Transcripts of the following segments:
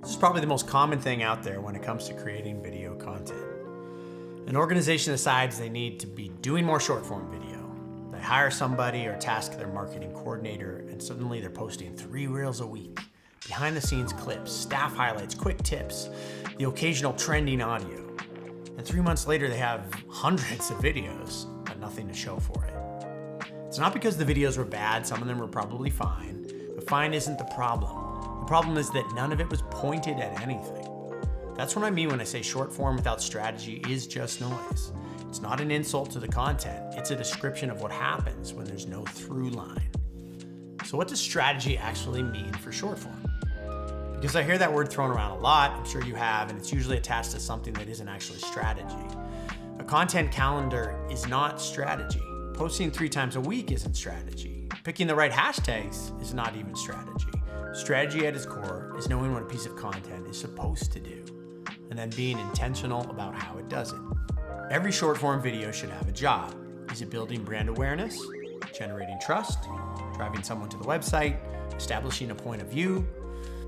This is probably the most common thing out there when it comes to creating video content. An organization decides they need to be doing more short form video. They hire somebody or task their marketing coordinator, and suddenly they're posting 3 reels a week. Behind the scenes clips, staff highlights, quick tips, the occasional trending audio. And 3 months later, they have hundreds of videos, but nothing to show for it. It's not because the videos were bad, some of them were probably fine, but fine isn't the problem. The problem is that none of it was pointed at anything. That's what I mean when I say short form without strategy is just noise. It's not an insult to the content, it's a description of what happens when there's no through line. So what does strategy actually mean for short form? Because I hear that word thrown around a lot, I'm sure you have, and it's usually attached to something that isn't actually strategy. A content calendar is not strategy. Posting 3 times a week isn't strategy. Picking the right hashtags is not even strategy. Strategy at its core is knowing what a piece of content is supposed to do, and then being intentional about how it does it. Every short form video should have a job. Is it building brand awareness, generating trust, driving someone to the website, establishing a point of view?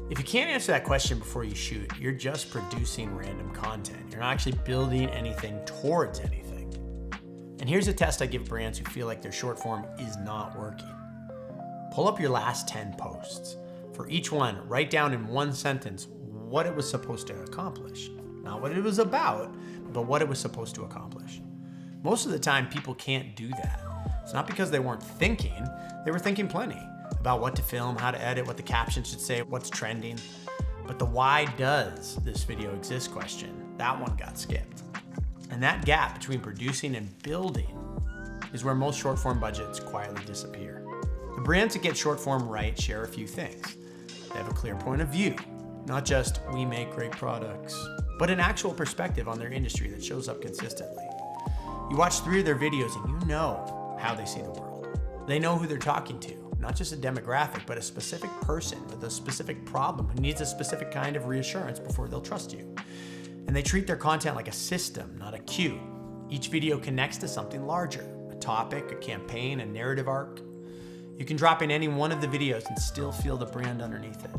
If you can't answer that question before you shoot, you're just producing random content. You're not actually building anything towards anything. And here's a test I give brands who feel like their short form is not working. Pull up your last 10 posts. For each one, write down in one sentence what it was supposed to accomplish. Not what it was about, but what it was supposed to accomplish. Most of the time, people can't do that. It's not because they weren't thinking, they were thinking plenty about what to film, how to edit, what the caption should say, what's trending. But the why does this video exist question, that one got skipped. And that gap between producing and building is where most short form budgets quietly disappear. The brands that get short form right share a few things. They have a clear point of view, not just we make great products, but an actual perspective on their industry that shows up consistently. You watch 3 of their videos and you know how they see the world. They know who they're talking to, not just a demographic, but a specific person with a specific problem who needs a specific kind of reassurance before they'll trust you. And they treat their content like a system, not a queue. Each video connects to something larger, a topic, a campaign, a narrative arc. You can drop in any one of the videos and still feel the brand underneath it.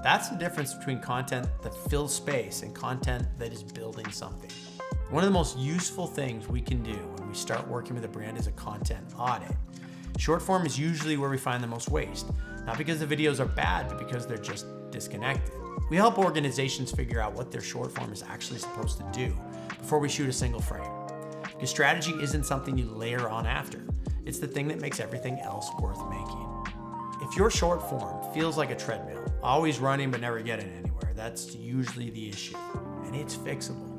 That's the difference between content that fills space and content that is building something. One of the most useful things we can do when we start working with a brand is a content audit. Short form is usually where we find the most waste, not because the videos are bad, but because they're just disconnected. We help organizations figure out what their short form is actually supposed to do before we shoot a single frame. Because strategy isn't something you layer on after. It's the thing that makes everything else worth making. If your short form feels like a treadmill, always running but never getting anywhere, that's usually the issue, and it's fixable.